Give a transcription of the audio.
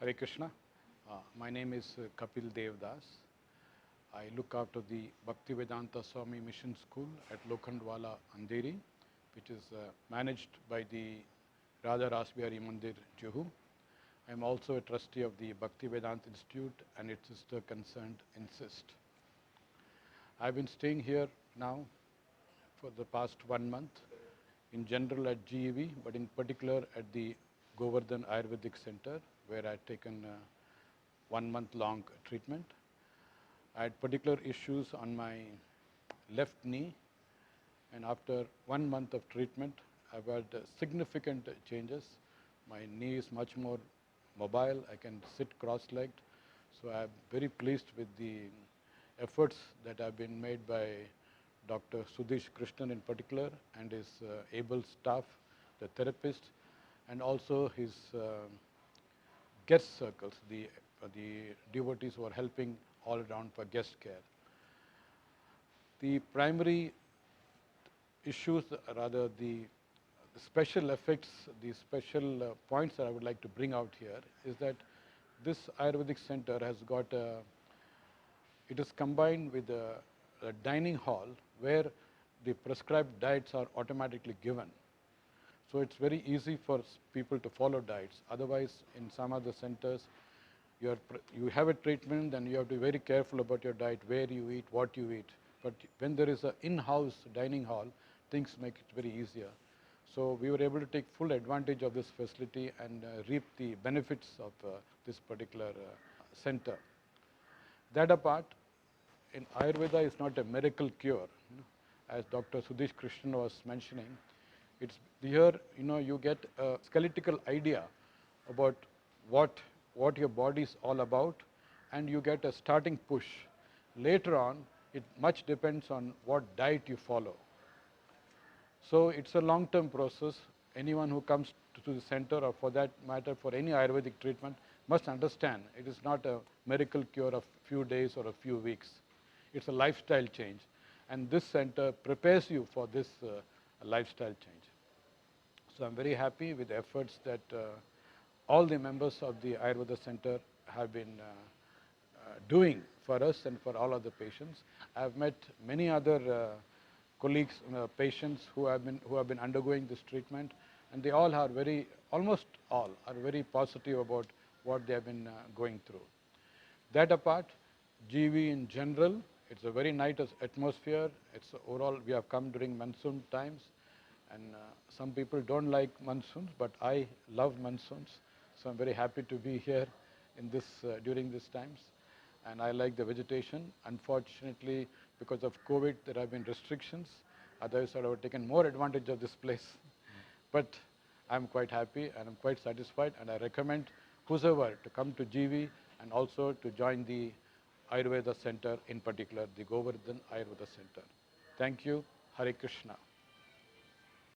Hare Krishna. My name is Kapil Devdas. I look after the Bhaktivedanta Swami Mission School at Lokhandwala, Andheri, which is managed by the Radha Rasbihari Mandir, Juhu. I am also a trustee of the Bhaktivedanta Institute and its sister concerned INSIST. I have been staying here now for the past 1 month, in general at GEV, but in particular at the Govardhan Ayurvedic Center, where I had taken 1 month long treatment. I had particular issues on my left knee, and after 1 month of treatment, I've had significant changes. My knee is much more mobile. I can sit cross-legged. So I'm very pleased with the efforts that have been made by Dr. Sudhish Krishnan in particular and his able staff, the therapists, and also his guest circles, the devotees who are helping all around for guest care. The primary issues, rather the special effects, the special points that I would like to bring out here is that this Ayurvedic center has got it is combined with a dining hall where the prescribed diets are automatically given. So it's very easy for people to follow diets. Otherwise, in some other centers, you have a treatment, then you have to be very careful about your diet, where you eat, what you eat. But when there is an in-house dining hall, things make it very easier. So we were able to take full advantage of this facility and reap the benefits of this particular center. That apart, in Ayurveda is not a miracle cure. As Dr. Sudhish Krishnan was mentioning, it's here, you get a skeletal idea about what your body is all about, and you get a starting push. Later on, it much depends on what diet you follow. So it's a long-term process. Anyone who comes to the center, or for that matter, for any Ayurvedic treatment, must understand it is not a miracle cure of few days or a few weeks. It's a lifestyle change. And this center prepares you for this lifestyle change. So I'm very happy with the efforts that all the members of the Ayurveda Center have been doing for us and for all other patients. I've met many other colleagues, patients who have been undergoing this treatment, and they all are almost all are very positive about what they have been going through. That apart, GV in general, it's a very nice atmosphere. It's overall, we have come during monsoon times, and some people don't like monsoons, but I love monsoons. So I'm very happy to be here in this during these times, and I like the vegetation. Unfortunately, because of COVID, there have been restrictions. Otherwise, I would have taken more advantage of this place. But I'm quite happy and I'm quite satisfied, and I recommend whosoever to come to GV and also to join the Ayurveda Center, in particular the Govardhan Ayurveda Center. Thank you. Hare Krishna.